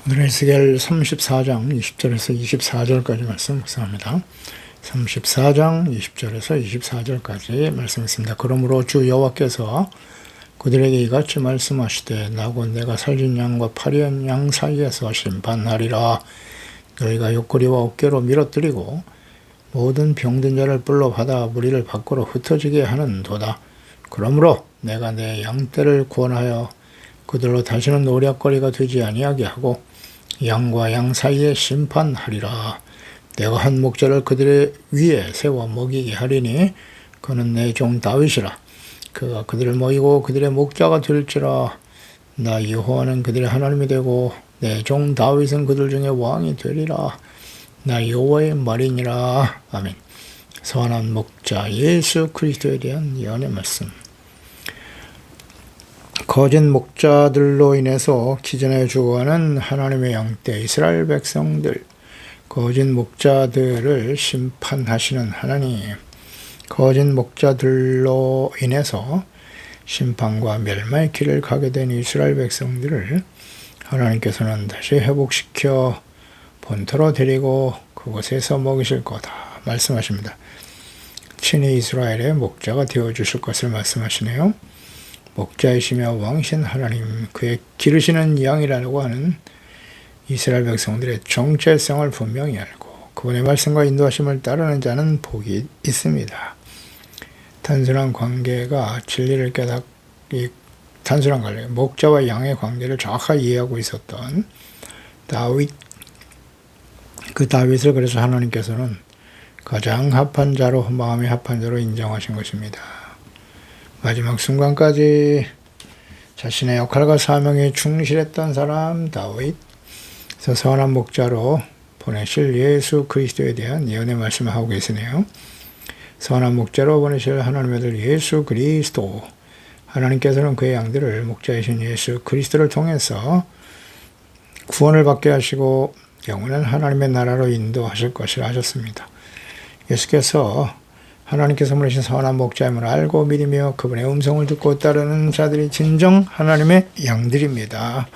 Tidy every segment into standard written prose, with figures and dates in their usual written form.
오늘 에스겔 34장 20절에서 24절까지 말씀 묵상합니다. 34장 20절에서 24절까지 말씀했습니다. 그러므로 주 여호와께서 그들에게 이같이 말씀하시되 나고 내가 살진 양과 파리한 양 사이에서 심판하리라. 너희가 옆구리와 어깨로 밀어뜨리고 모든 병든 자를 불러 받아 무리를 밖으로 흩어지게 하는도다. 그러므로 내가 내 양떼를 구원하여 그들로 다시는 노략거리가 되지 아니하게 하고 양과 양 사이에 심판하리라. 내가 한 목자를 그들의 위에 세워 먹이게 하리니 그는 내 종 다윗이라. 그가 그들을 먹이고 그들의 목자가 될지라. 나 여호와는 그들의 하나님이 되고 내 종 다윗은 그들 중에 왕이 되리라. 나 여호와의 말이니라. 아멘. 선한 목자 예수 그리스도에 대한 예언의 말씀. 거짓 목자들로 인해서 기전에 죽어가는 하나님의 양떼 이스라엘 백성들, 거짓 목자들을 심판하시는 하나님, 거짓 목자들로 인해서 심판과 멸망의 길을 가게 된 이스라엘 백성들을 하나님께서는 다시 회복시켜 본토로 데리고 그곳에서 먹이실 거다 말씀하십니다. 친히 이스라엘의 목자가 되어주실 것을 말씀하시네요. 목자이시며 왕이신 하나님, 그의 기르시는 양이라고 하는 이스라엘 백성들의 정체성을 분명히 알고 그분의 말씀과 인도하심을 따르는 자는 복이 있습니다. 단순한 관계가 진리를 단순한 관계, 목자와 양의 관계를 정확하게 이해하고 있었던 다윗, 그 다윗을 그래서 하나님께서는 가장 합한 자로, 마음이 합한 자로 인정하신 것입니다. 마지막 순간까지 자신의 역할과 사명에 충실했던 사람 다윗, 그래서 선한 목자로 보내실 예수 그리스도에 대한 예언의 말씀을 하고 계시네요. 선한 목자로 보내실 하나님의 아들 예수 그리스도, 하나님께서는 그의 양들을 목자이신 예수 그리스도를 통해서 구원을 받게 하시고 영원한 하나님의 나라로 인도하실 것이라 하셨습니다. 예수께서 하나님께서 보내신 선한 목자임을 알고 믿으며 그분의 음성을 듣고 따르는 자들이 진정 하나님의 양들입니다.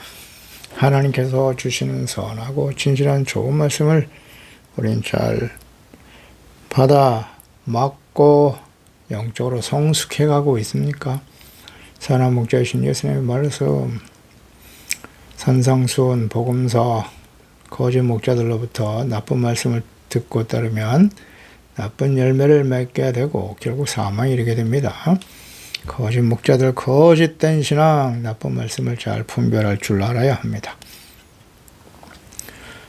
하나님께서 주시는 선하고 진실한 좋은 말씀을 우린 잘 받아 맞고 영적으로 성숙해 가고 있습니까? 선한 목자이신 예수님의 말씀, 산상수훈, 복음서, 거짓 목자들로부터 나쁜 말씀을 듣고 따르면 나쁜 열매를 맺게 되고 결국 사망에 이르게 됩니다. 거짓 목자들, 거짓된 신앙, 나쁜 말씀을 잘 분별할 줄 알아야 합니다.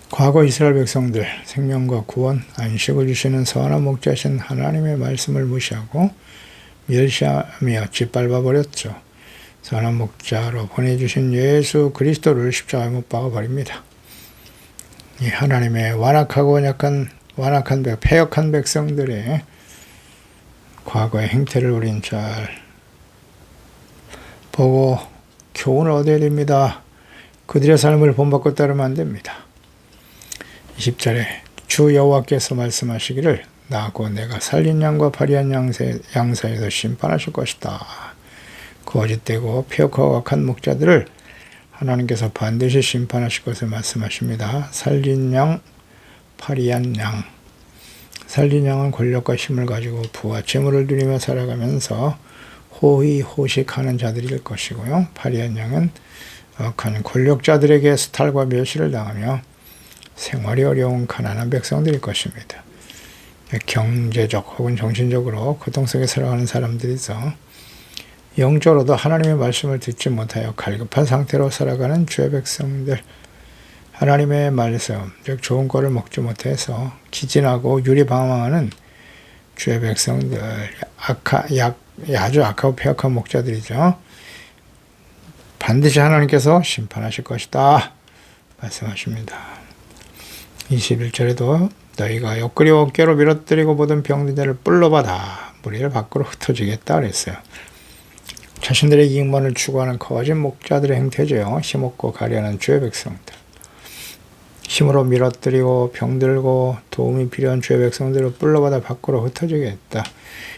과거 이스라엘 백성들 생명과 구원, 안식을 주시는 선한 목자신 하나님의 말씀을 무시하고 멸시하며 짓밟아 버렸죠. 선한 목자로 보내주신 예수 그리스도를 십자가에 못 박아 버립니다. 이 하나님의 완악하고 패역한 백성들의 과거의 행태를 우린 잘 보고 교훈을 얻어야 됩니다. 그들의 삶을 본받고 따르면 안 됩니다. 20절에 주 여호와께서 말씀하시기를 나고 내가 살린 양과 파리한 양 사이에서 심판하실 것이다. 거짓되고 패역하고 악한 목자들을 하나님께서 반드시 심판하실 것을 말씀하십니다. 살린 양, 파리한 양. 살린 양은 권력과 힘을 가지고 부와 재물을 누리며 살아가면서 호의호식하는 자들일 것이고요. 파리한 양은 악한 권력자들에게 수탈과 멸시를 당하며 생활이 어려운 가난한 백성들일 것입니다. 경제적 혹은 정신적으로 고통속에 살아가는 사람들이서 영적으로도 하나님의 말씀을 듣지 못하여 갈급한 상태로 살아가는 주의 백성들, 하나님의 말씀, 즉 좋은 꼴을 먹지 못해서 기진하고 유리방황하는 주의 백성들, 아주 악하고 패역한 목자들이죠. 반드시 하나님께서 심판하실 것이다 말씀하십니다. 21절에도 너희가 옆구리와 어깨로 밀어뜨리고 모든 병든 자를 불러받아 무리를 밖으로 흩어지겠다 그랬어요. 자신들의 이익만을 추구하는 거짓 목자들의 행태죠. 힘없고 가련한 주의 백성들. 힘으로 밀어뜨리고 병들고 도움이 필요한 주의 백성들을 불러받아 밖으로 흩어지게 했다.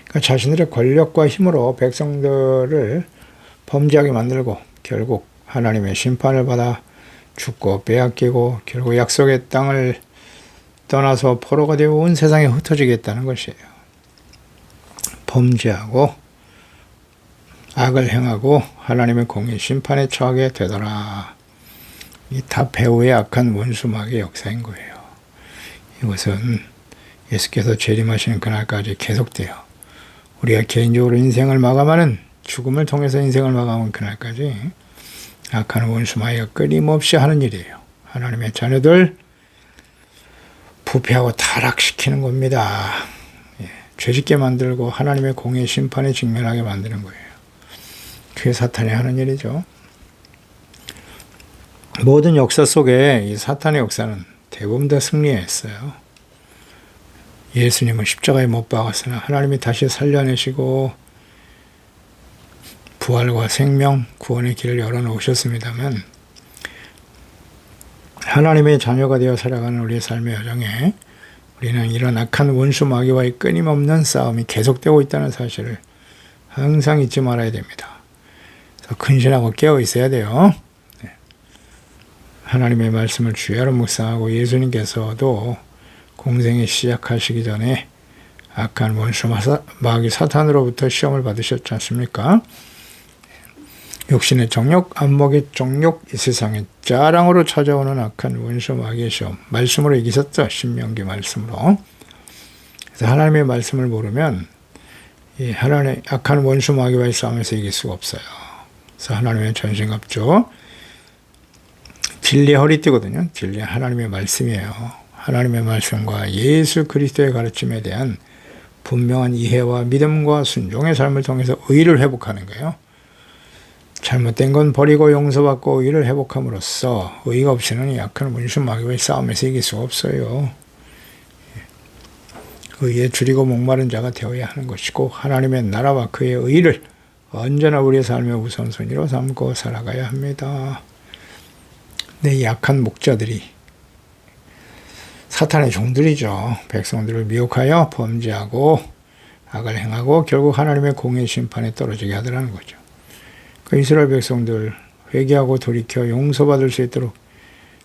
그러니까 자신들의 권력과 힘으로 백성들을 범죄하게 만들고 결국 하나님의 심판을 받아 죽고 빼앗기고 결국 약속의 땅을 떠나서 포로가 되어 온 세상에 흩어지겠다는 것이에요. 범죄하고 악을 행하고 하나님의 공의 심판에 처하게 되더라. 이 다 배후의 악한 원수마귀의 역사인 거예요. 이것은 예수께서 재림하시는 그날까지 계속돼요. 우리가 개인적으로 인생을 마감하는, 죽음을 통해서 인생을 마감하는 그날까지 악한 원수마귀가 끊임없이 하는 일이에요. 하나님의 자녀들 부패하고 타락시키는 겁니다. 죄짓게 만들고 하나님의 공의 심판에 직면하게 만드는 거예요. 그게 사탄이 하는 일이죠. 모든 역사 속에 이 사탄의 역사는 대부분 다 승리했어요. 예수님은 십자가에 못 박았으나 하나님이 다시 살려내시고 부활과 생명, 구원의 길을 열어놓으셨습니다만 하나님의 자녀가 되어 살아가는 우리의 삶의 여정에 우리는 이런 악한 원수 마귀와의 끊임없는 싸움이 계속되고 있다는 사실을 항상 잊지 말아야 됩니다. 그래서 근신하고 깨어 있어야 돼요. 하나님의 말씀을 주야로 묵상하고 예수님께서도 공생에 시작하시기 전에 악한 원수 마귀 사탄으로부터 시험을 받으셨지 않습니까? 육신의 정욕, 안목의 정욕, 이 세상의 자랑으로 찾아오는 악한 원수 마귀의 시험, 말씀으로 이기셨죠. 신명기 말씀으로. 그래서 하나님의 말씀을 모르면 이 하나님의 악한 원수 마귀와의 싸움에서 이길 수가 없어요. 그래서 하나님의 전신갑주, 진리의 허리띠거든요. 진리는 하나님의 말씀이에요. 하나님의 말씀과 예수 그리스도의 가르침에 대한 분명한 이해와 믿음과 순종의 삶을 통해서 의를 회복하는 거예요. 잘못된 건 버리고 용서받고 의를 회복함으로써 의가 없이는 약한 원수 마귀와의 싸움에서 이길 수가 없어요. 의에 줄이고 목마른 자가 되어야 하는 것이고 하나님의 나라와 그의 의를 언제나 우리의 삶의 우선순위로 삼고 살아가야 합니다. 내 약한 목자들이 사탄의 종들이죠. 백성들을 미혹하여 범죄하고 악을 행하고 결국 하나님의 공의 심판에 떨어지게 하더라는 거죠. 그 이스라엘 백성들 회개하고 돌이켜 용서받을 수 있도록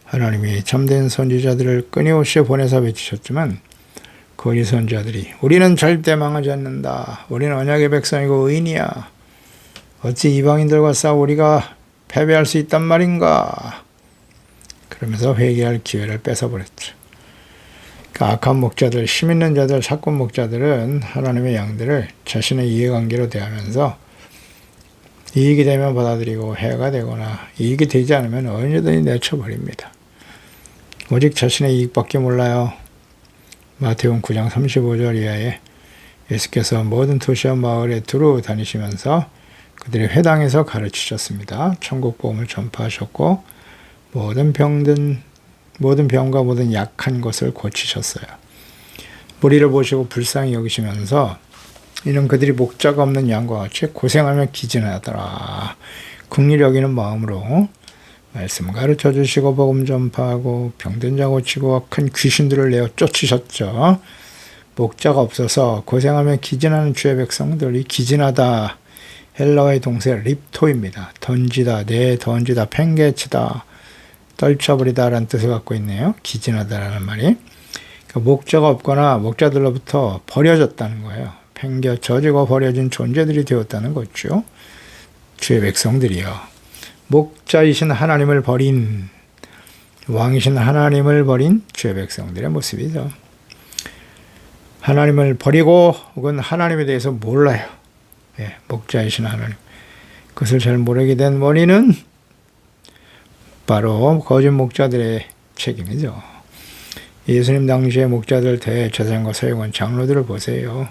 하나님이 참된 선지자들을 끊임없이 보내사 외치셨지만 거짓 선지자들이 우리는 절대 망하지 않는다. 우리는 언약의 백성이고 의인이야. 어찌 이방인들과 싸워 우리가 패배할 수 있단 말인가. 그러면서 회개할 기회를 뺏어버렸죠. 그 악한 목자들, 힘 있는 자들, 사건 목자들은 하나님의 양들을 자신의 이해관계로 대하면서 이익이 되면 받아들이고 해가 되거나 이익이 되지 않으면 언제든지 내쳐버립니다. 오직 자신의 이익밖에 몰라요. 마태복음 9장 35절 이하에 예수께서 모든 도시와 마을에 두루 다니시면서 그들의 회당에서 가르치셨습니다. 천국 복음을 전파하셨고 모든 병과 모든 약한 것을 고치셨어요. 무리를 보시고 불쌍히 여기시면서 이는 그들이 목자가 없는 양과 같이 고생하며 기진하더라. 긍휼히 여기는 마음으로 말씀 가르쳐 주시고 복음 전파하고 병든 자 고치고 큰 귀신들을 내어 쫓으셨죠. 목자가 없어서 고생하며 기진하는 주의 백성들이 기진하다. 헬라어의 동사 립토입니다. 던지다, 던지다, 팽개치다, 떨쳐버리다라는 뜻을 갖고 있네요. 기진하다라는 말이. 그러니까 목자가 없거나 목자들로부터 버려졌다는 거예요. 팽겨져지고 버려진 존재들이 되었다는 거죠. 주의 백성들이요. 목자이신 하나님을 버린, 왕이신 하나님을 버린 주의 백성들의 모습이죠. 하나님을 버리고 혹은 하나님에 대해서 몰라요. 목자이신 하나님. 그것을 잘 모르게 된 원인은 바로 거짓 목자들의 책임이죠. 예수님 당시의 목자들 대제사장과 서기관 장로들을 보세요.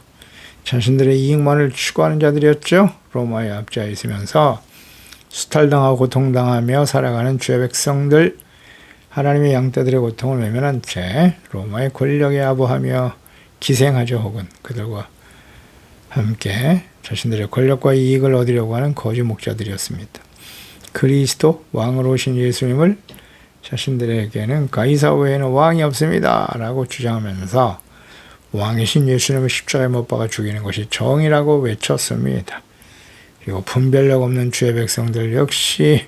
자신들의 이익만을 추구하는 자들이었죠. 로마의 압제하에 있으면서 수탈당하고 고통당하며 살아가는 주의 백성들, 하나님의 양떼들의 고통을 외면한 채 로마의 권력에 아부하며 기생하죠. 혹은 그들과 함께 자신들의 권력과 이익을 얻으려고 하는 거짓 목자들이었습니다. 그리스도 왕으로 오신 예수님을 자신들에게는 가이사 외에는 왕이 없습니다 라고 주장하면서 왕이신 예수님을 십자가에 못 박아 죽이는 것이 정의라고 외쳤습니다. 그리고 분별력 없는 주의 백성들 역시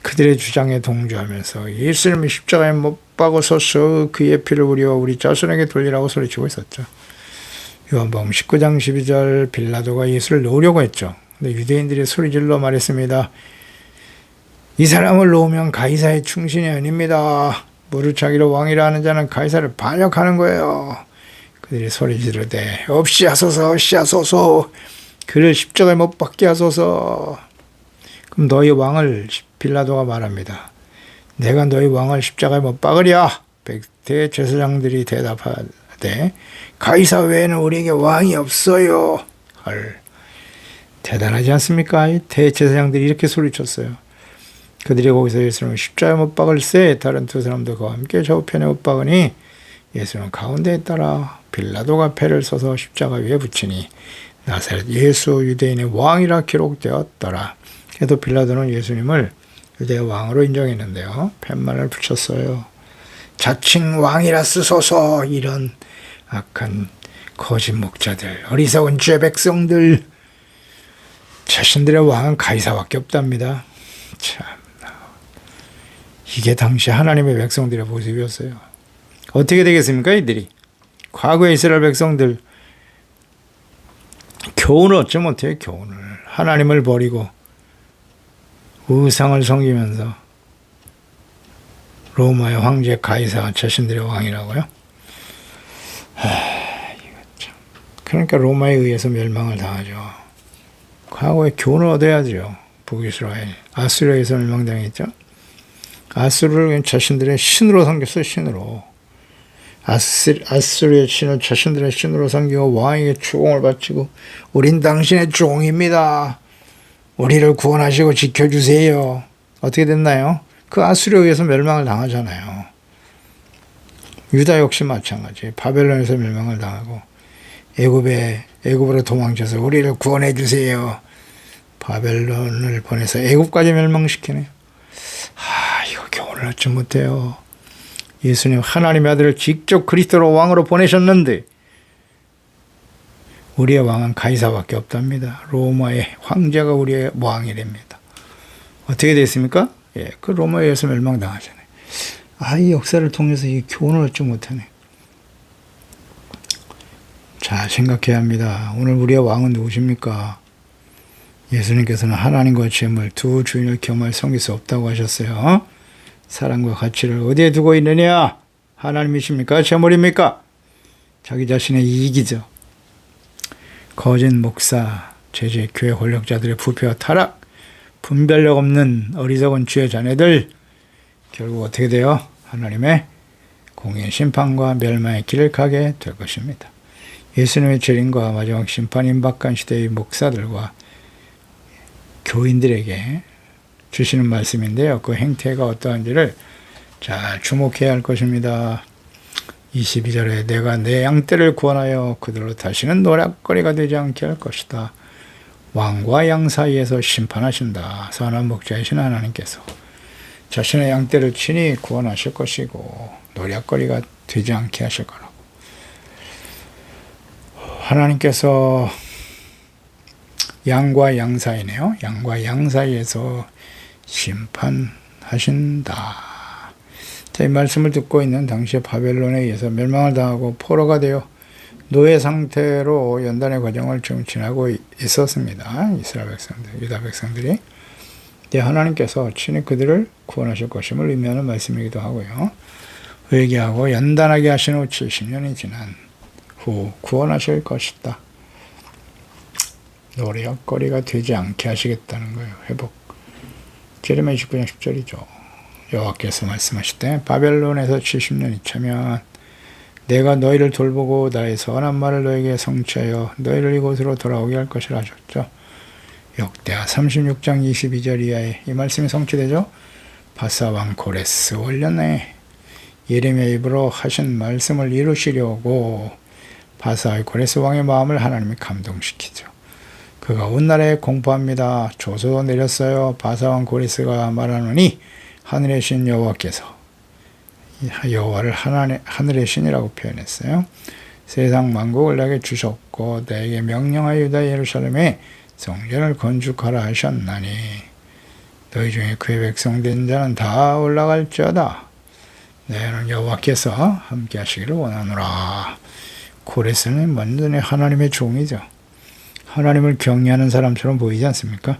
그들의 주장에 동조하면서 예수님이 십자가에 못 박으소서 그의 피를 우리와 우리 자손에게 돌리라고 소리치고 있었죠. 요한복음 19장 12절 빌라도가 예수를 놓으려고 했죠. 근데 유대인들이 소리질러 말했습니다. 이 사람을 놓으면 가이사의 충신이 아닙니다. 무릇 자기를 왕이라 하는 자는 가이사를 반역하는 거예요. 그들이 소리 지르되 없이 하소서 없이 하소서 그를 십자가에 못 박게 하소서. 그럼 너희 왕을 빌라도가 말합니다. 내가 너희 왕을 십자가에 못 박으랴. 대제사장들이 대답하되 가이사 외에는 우리에게 왕이 없어요. 헐, 대단하지 않습니까? 대제사장들이 이렇게 소리쳤어요. 그들이 거기서 예수님을 십자가에 못 박을세 다른 두 사람도 그와 함께 좌우편에 못 박으니 예수는 가운데에 있더라. 빌라도가 패를 써서 십자가 위에 붙이니 나사렛 예수 유대인의 왕이라 기록되었더라. 그래도 빌라도는 예수님을 유대의 왕으로 인정했는데요. 팻말을 붙였어요. 자칭 왕이라 쓰소서. 이런 악한 거짓 목자들, 어리석은 죄 백성들. 자신들의 왕은 가이사밖에 없답니다. 참, 이게 당시 하나님의 백성들의 모습이었어요. 어떻게 되겠습니까? 이들이 과거의 이스라엘 백성들 교훈을 얻지 못해요. 교훈을. 하나님을 버리고 우상을 섬기면서 로마의 황제 가이사가 자신들의 왕이라고요? 이거 참. 그러니까 로마에 의해서 멸망을 당하죠. 과거에 교훈을 얻어야죠. 북이스라엘, 아수르에서 멸망당했죠. 아수르를 자신들의 신으로 섬겼어요. 신으로. 아수르의 신을 자신들의 신으로 섬기고 왕에게 추공을 바치고 우린 당신의 종입니다. 우리를 구원하시고 지켜주세요. 어떻게 됐나요? 그 아수르에 의해서 멸망을 당하잖아요. 유다 역시 마찬가지. 바벨론에서 멸망을 당하고 애굽으로 도망쳐서 우리를 구원해 주세요. 바벨론을 보내서 애굽까지 멸망시키네요. 이거 교훈을 얻지 못해요. 예수님 하나님의 아들을 직접 그리스도로 왕으로 보내셨는데 우리의 왕은 가이사밖에 없답니다. 로마의 황제가 우리의 왕이랍니다. 어떻게 됐습니까? 그 로마에 의해서 멸망당하잖아요. 이 역사를 통해서 이 교훈을 얻지 못하네. 자, 생각해야 합니다. 오늘 우리의 왕은 누구십니까? 예수님께서는 하나님과 재물 두 주인을 겸할 섬길 수 없다고 하셨어요. 사랑과 가치를 어디에 두고 있느냐? 하나님이십니까? 재물입니까? 자기 자신의 이익이죠. 거짓 목사, 제재 교회 권력자들의 부패와 타락, 분별력 없는 어리석은 주의 자녀들, 결국 어떻게 돼요? 하나님의 공의 심판과 멸망의 길을 가게 될 것입니다. 예수님의 재림과 마지막 심판 임박한 시대의 목사들과 교인들에게 주시는 말씀인데요. 그 행태가 어떠한지를 잘 주목해야 할 것입니다. 22절에 내가 내 양떼를 구원하여 그들로 다시는 노략거리가 되지 않게 할 것이다. 왕과 양 사이에서 심판하신다. 선한 목자이신 하나님께서 자신의 양떼를 친히 구원하실 것이고 노략거리가 되지 않게 하실 거라고. 하나님께서 양과 양 사이네요. 양과 양 사이에서 심판하신다. 자, 이 말씀을 듣고 있는 당시에 바벨론에 의해서 멸망을 당하고 포로가 되어 노예 상태로 연단의 과정을 지금 지나고 있었습니다. 이스라엘 백성들, 유다 백성들이. 하나님께서 친히 그들을 구원하실 것임을 의미하는 말씀이기도 하고요. 회개하고 연단하게 하신 후 70년이 지난 후 구원하실 것이다. 노략거리가 되지 않게 하시겠다는 거예요. 회복. 제레미야 29장 10절이죠. 여호와께서 말씀하실 바벨론에서 70년이 차면 내가 너희를 돌보고 나의 선한 말을 너에게 성취하여 너희를 이곳으로 돌아오게 할 것이라 하셨죠. 역대하 36장 22절 이하에 이 말씀이 성취되죠. 바사왕 고레스 원년에 예레미야 입으로 하신 말씀을 이루시려고 바사의 고레스 왕의 마음을 하나님이 감동시키죠. 그가 온 나라에 공포합니다. 조서도 내렸어요. 바사왕 고레스가 말하노니 하늘의 신 여호와께서 여호와를 하늘의 신이라고 표현했어요. 세상 만국을 내게 주셨고 내게 명령하여 유다 예루살렘에 성전을 건축하라 하셨나니 너희 중에 그의 백성 된 자는 다 올라갈지어다. 너희는 여호와께서 함께 하시기를 원하노라. 고레스는 완전히 하나님의 종이죠. 하나님을 경외하는 사람처럼 보이지 않습니까?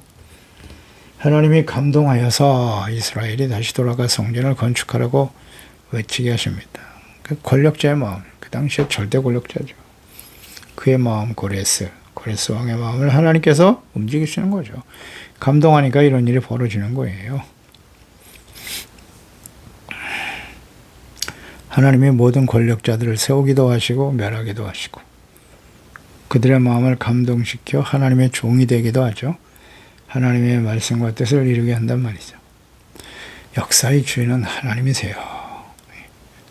하나님이 감동하여서 이스라엘이 다시 돌아가 성전을 건축하라고 외치게 하십니다. 그 권력자의 마음, 그 당시에 절대 권력자죠. 그의 마음, 고레스 왕의 마음을 하나님께서 움직이시는 거죠. 감동하니까 이런 일이 벌어지는 거예요. 하나님이 모든 권력자들을 세우기도 하시고 멸하기도 하시고 그들의 마음을 감동시켜 하나님의 종이 되기도 하죠. 하나님의 말씀과 뜻을 이루게 한단 말이죠. 역사의 주인은 하나님이세요.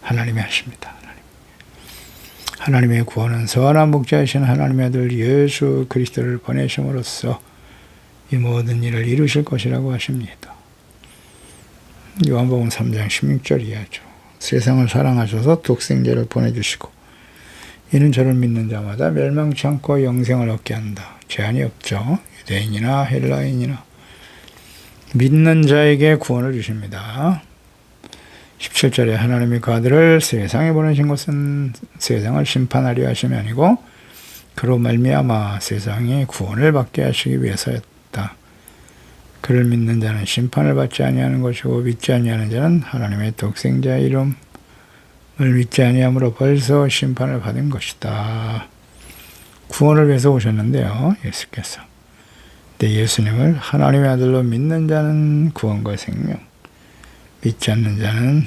하나님이 하십니다. 하나님의 구원은 선한 목자이신 하나님의 아들 예수 그리스도를 보내심으로써 이 모든 일을 이루실 것이라고 하십니다. 요한복음 3장 16절 이하죠. 세상을 사랑하셔서 독생자를 보내주시고 이는 저를 믿는 자마다 멸망치 않고 영생을 얻게 한다. 제한이 없죠. 유대인이나 헬라인이나 믿는 자에게 구원을 주십니다. 17절에 하나님이 그 아들을 세상에 보내신 것은 세상을 심판하려 하심이 아니고 그로 말미암아 세상이 구원을 받게 하시기 위해서였다. 그를 믿는 자는 심판을 받지 아니하는 것이고 믿지 아니하는 자는 하나님의 독생자의 이름을 믿지 아니함으로 벌써 심판을 받은 것이다. 구원을 위해서 오셨는데요. 예수께서. 근데 예수님을 하나님의 아들로 믿는 자는 구원과 생명, 믿지 않는 자는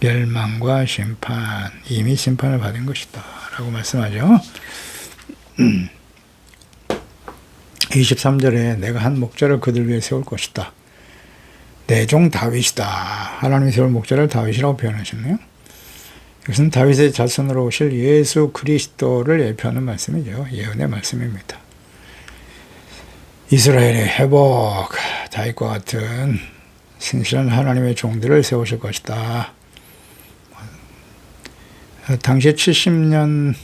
멸망과 심판, 이미 심판을 받은 것이다 라고 말씀하죠. 23절에 내가 한 목자를 그들 위해 세울 것이다. 내 종 다윗이다. 하나님이 세울 목자를 다윗이라고 표현하셨네요. 이것은 다윗의 자손으로 오실 예수 그리스도를 예표하는 말씀이죠. 예언의 말씀입니다. 이스라엘의 회복, 다윗과 같은 신실한 하나님의 종들을 세우실 것이다. 당시에 70년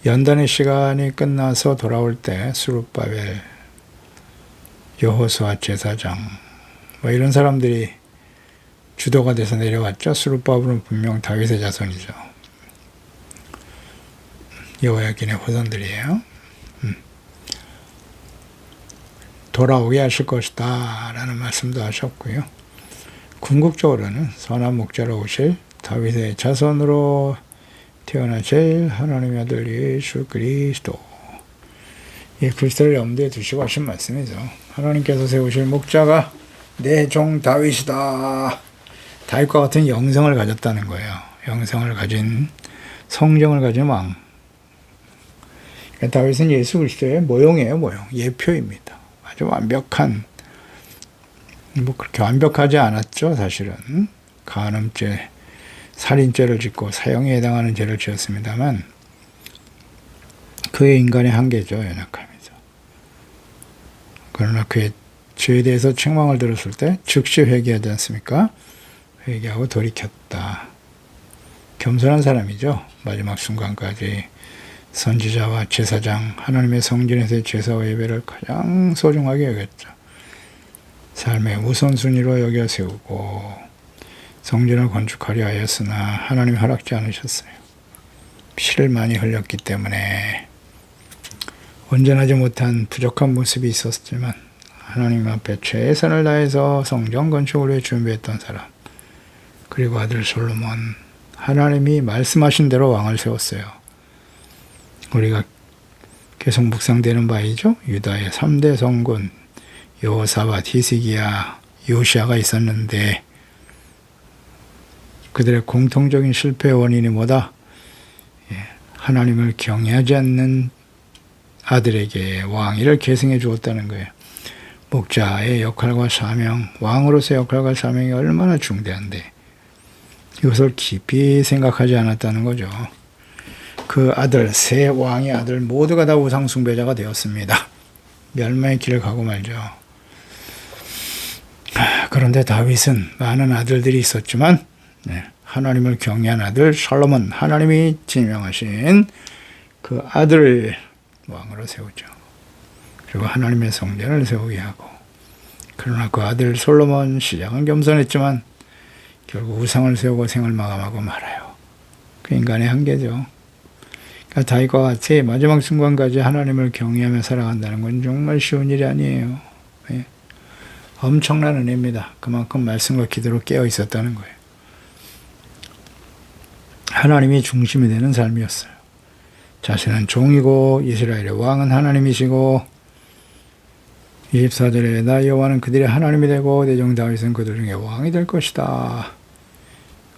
연단의 시간이 끝나서 돌아올 때 스룹바벨, 여호수아 제사장 이런 사람들이 주도가 돼서 내려왔죠. 스룹바벨은 분명 다윗의 자손이죠. 여호야긴의 후손들이에요. 돌아오게 하실 것이다 라는 말씀도 하셨고요. 궁극적으로는 선한 목자로 오실 다윗의 자손으로 태어나실 하나님의 아들 예수 그리스도, 이 그리스도를 염두에 두시고 하신 말씀이죠. 하나님께서 세우실 목자가 내 종 다윗이다. 다윗과 같은 영성을 가졌다는 거예요. 영성을 가진, 성정을 가진 왕. 다윗은 예수 그리스도의 모형이에요. 모형, 예표입니다. 아주 완벽한, 그렇게 완벽하지 않았죠. 사실은 간음죄, 살인죄를 짓고 사형에 해당하는 죄를 지었습니다만 그의 인간의 한계죠. 연약함이죠. 그러나 그의 죄에 대해서 책망을 들었을 때 즉시 회개하지 않습니까? 회개하고 돌이켰다. 겸손한 사람이죠. 마지막 순간까지 선지자와 제사장, 하나님의 성전에서의 제사와 예배를 가장 소중하게 여겼죠. 삶의 우선순위로 여겨 세우고 성전을 건축하려 하였으나 하나님이 허락지 않으셨어요. 피를 많이 흘렸기 때문에 온전하지 못한 부족한 모습이 있었지만 하나님 앞에 최선을 다해서 성전 건축을 위해 준비했던 사람, 그리고 아들 솔로몬, 하나님이 말씀하신 대로 왕을 세웠어요. 우리가 계속 묵상되는 바이죠. 유다의 3대 성군 여호사밧, 히스기야, 요시야가 있었는데 그들의 공통적인 실패의 원인이 뭐다? 하나님을 경외하지 않는 아들에게 왕위를 계승해 주었다는 거예요. 목자의 역할과 사명, 왕으로서의 역할과 사명이 얼마나 중대한데 이것을 깊이 생각하지 않았다는 거죠. 그 아들, 세 왕의 아들 모두가 다 우상 숭배자가 되었습니다. 멸망의 길을 가고 말죠. 그런데 다윗은 많은 아들들이 있었지만 하나님을 경외한 아들 솔로몬, 하나님이 지명하신 그 아들을 왕으로 세우죠. 그리고 하나님의 성전을 세우게 하고 그러나 그 아들 솔로몬 시작은 겸손했지만 결국 우상을 세우고 생을 마감하고 말아요. 그 인간의 한계죠. 그러니까 다윗과 같이 마지막 순간까지 하나님을 경외하며 살아간다는 건 정말 쉬운 일이 아니에요. 예. 엄청난 은혜입니다. 그만큼 말씀과 기도로 깨어 있었다는 거예요. 하나님이 중심이 되는 삶이었어요. 자신은 종이고 이스라엘의 왕은 하나님이시고 24절에 나 여호와는 그들의 하나님이 되고 내 종 다윗은 그들 중에 왕이 될 것이다.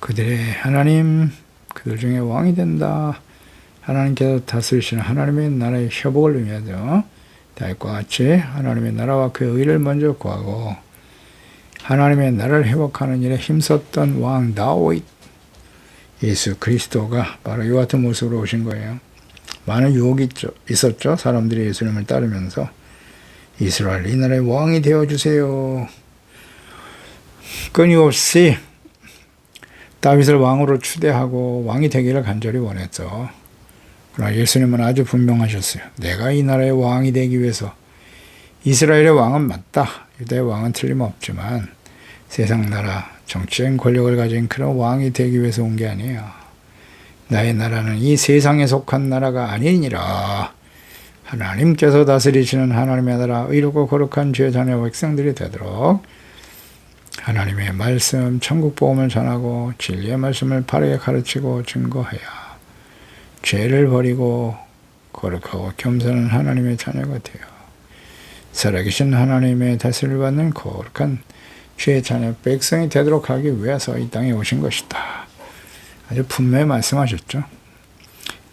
그들의 하나님, 그들 중에 왕이 된다. 하나님께서 다스리시는 하나님의 나라의 회복을 의미하죠. 다윗과 같이 하나님의 나라와 그의 의를 먼저 구하고 하나님의 나라를 회복하는 일에 힘썼던 왕 다윗, 예수 그리스도가 바로 이와 같은 모습으로 오신 거예요. 많은 유혹이 있었죠. 사람들이 예수님을 따르면서 이스라엘 이 나라의 왕이 되어주세요. 끊임없이 다윗을 왕으로 추대하고 왕이 되기를 간절히 원했죠. 그러나 예수님은 아주 분명하셨어요. 내가 이 나라의 왕이 되기 위해서 이스라엘의 왕은 맞다. 유다의 왕은 틀림없지만 세상 나라 정치적인 권력을 가진 그런 왕이 되기 위해서 온 게 아니에요. 나의 나라는 이 세상에 속한 나라가 아니니라. 하나님께서 다스리시는 하나님의 나라 의롭고 거룩한 주의 자녀 백성들이 되도록 하나님의 말씀, 천국 복음을 전하고 진리의 말씀을 바르게 가르치고 증거하여 죄를 버리고 거룩하고 겸손한 하나님의 자녀가 되어 살아계신 하나님의 다스림을 받는 거룩한 주의 자녀 백성이 되도록 하기 위해서 이 땅에 오신 것이다. 아주 분명히 말씀하셨죠.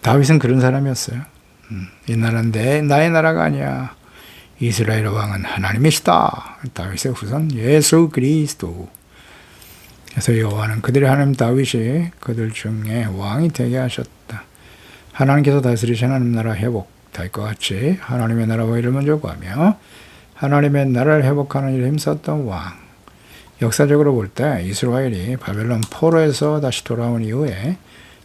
다윗은 그런 사람이었어요. 이 나라는 나의 나라가 아니야. 이스라엘 왕은 하나님이시다. 다윗의 후손 예수 그리스도. 그래서 여호와는 그들의 하나님 다윗이 그들 중에 왕이 되게 하셨다. 하나님께서 다스리신 하나님 나라 회복, 다윗과 같이 하나님의 나라와 의를 먼저 구하며 하나님의 나라를 회복하는 일에 힘썼던 왕. 역사적으로 볼 때 이스라엘이 바벨론 포로에서 다시 돌아온 이후에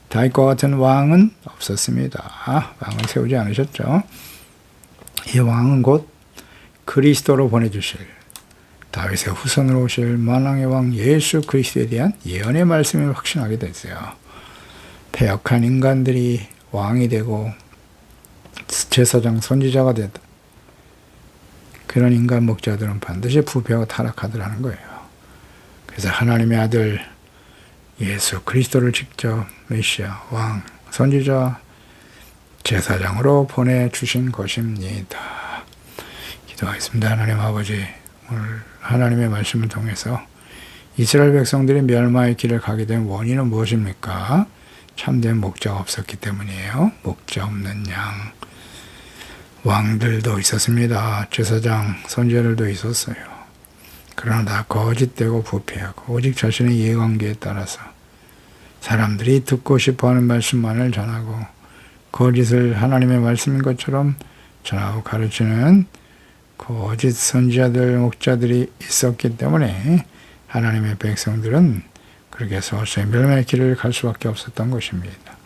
다윗과 같은 왕은 없었습니다. 왕을 세우지 않으셨죠. 이 왕은 곧 그리스도로 보내주실 다윗의 후손으로 오실 만왕의 왕 예수 그리스도에 대한 예언의 말씀을 확신하게 됐어요. 패역한 인간들이 왕이 되고 제사장 선지자가 됐다. 그런 인간 목자들은 반드시 부패하고 타락하더라는 거예요. 그래서 하나님의 아들 예수 그리스도를 직접 메시아, 왕, 선지자, 제사장으로 보내주신 것입니다. 기도하겠습니다. 하나님 아버지, 오늘 하나님의 말씀을 통해서 이스라엘 백성들이 멸망의 길을 가게 된 원인은 무엇입니까? 참된 목자가 없었기 때문이에요. 목자 없는 양. 왕들도 있었습니다. 제사장, 선지자들도 있었어요. 그러나 다 거짓되고 부패하고 오직 자신의 이해관계에 따라서 사람들이 듣고 싶어하는 말씀만을 전하고 거짓을 하나님의 말씀인 것처럼 전하고 가르치는 거짓 선지자들, 목자들이 있었기 때문에 하나님의 백성들은 그렇게 서서히 멸망의 길을 갈 수밖에 없었던 것입니다.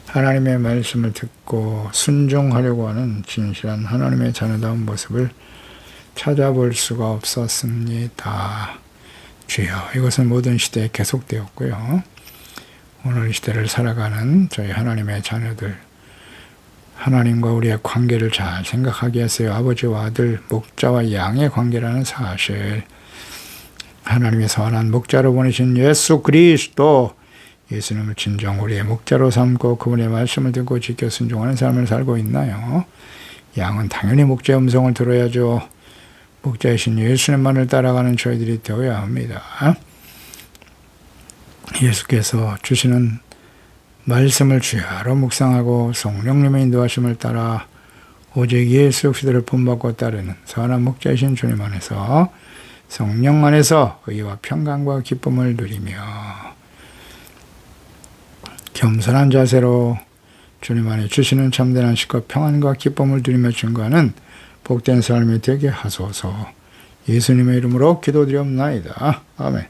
하나님의 말씀을 듣고 순종하려고 하는 진실한 하나님의 자녀다운 모습을 찾아볼 수가 없었습니다. 주여, 이것은 모든 시대에 계속되었고요. 오늘 이 시대를 살아가는 저희 하나님의 자녀들, 하나님과 우리의 관계를 잘 생각하게 하세요. 아버지와 아들, 목자와 양의 관계라는 사실, 하나님의 선한 목자로 보내신 예수 그리스도, 예수님을 진정 우리의 목자로 삼고 그분의 말씀을 듣고 지켜 순종하는 삶을 살고 있나요? 양은 당연히 목자의 음성을 들어야죠. 목자이신 예수님만을 따라가는 저희들이 되어야 합니다. 예수께서 주시는 말씀을 주야로 묵상하고 성령님의 인도하심을 따라 오직 예수 그리스도를 본받고 따르는 선한 목자이신 주님 안에서 성령 안에서 의와 평강과 기쁨을 누리며 겸손한 자세로 주님 안에 주시는 참된 안식과 평안과 기쁨을 누리며 증거하는 복된 삶이 되게 하소서. 예수님의 이름으로 기도드리옵나이다. 아멘.